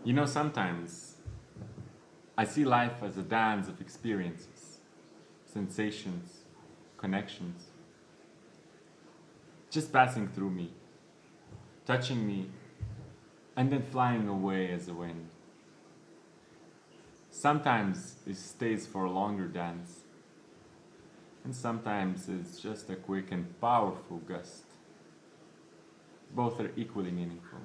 Sometimes I see life as a dance of experiences, sensations, connections, just passing through me, touching me, and then flying away as a wind. Sometimes it stays for a longer dance, and sometimes it's just a quick and powerful gust. Both are equally meaningful.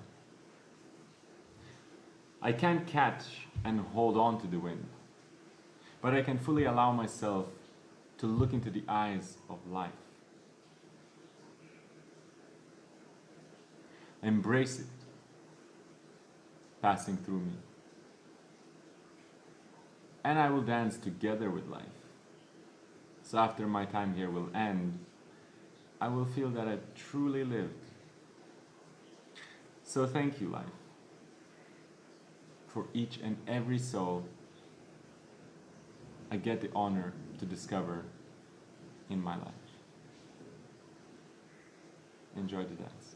I can't catch and hold on to the wind, but I can fully allow myself to look into the eyes of life. Embrace it, passing through me. And I will dance together with life. So after my time here will end, I will feel that I truly lived. So thank you, life, for each and every soul I get the honor to discover in my life. Enjoy the dance.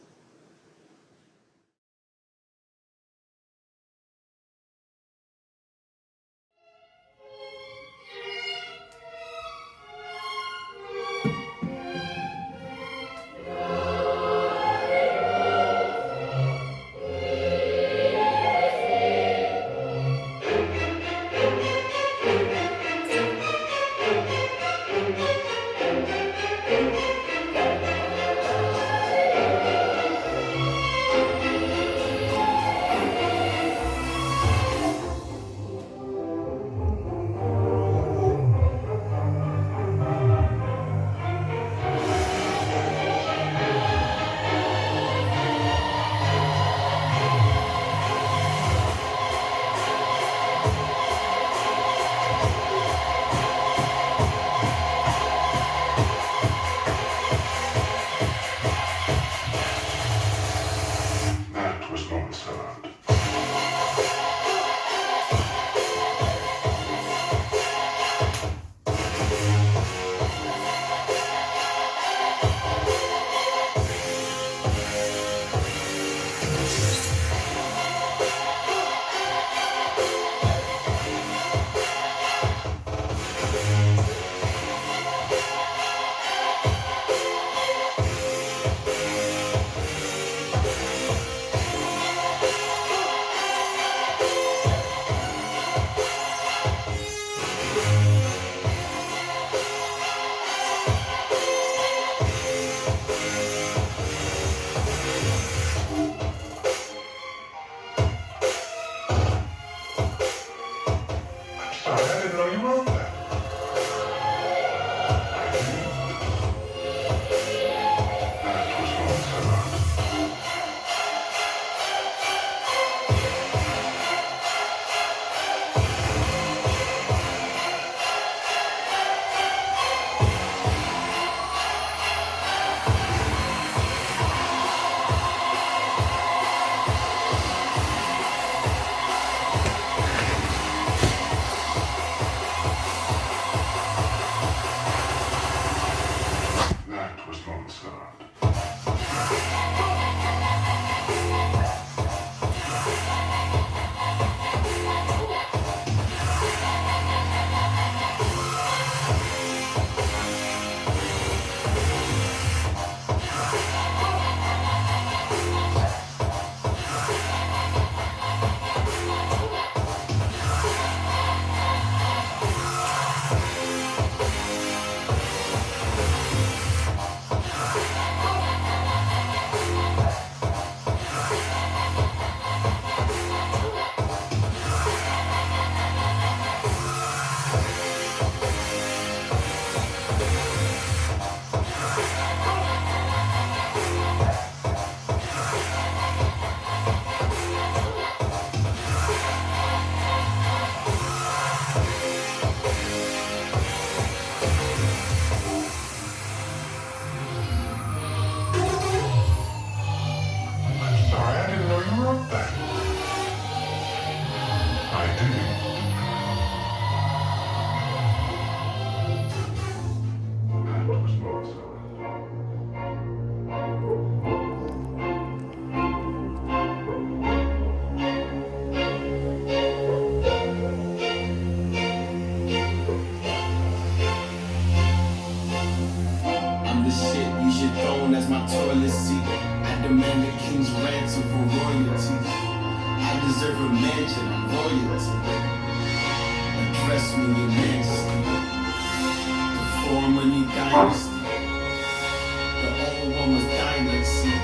demand a king's ransom for royalty. I deserve a mansion of royalty. Address me in majesty. The form a new dynasty. The old one was dynasty.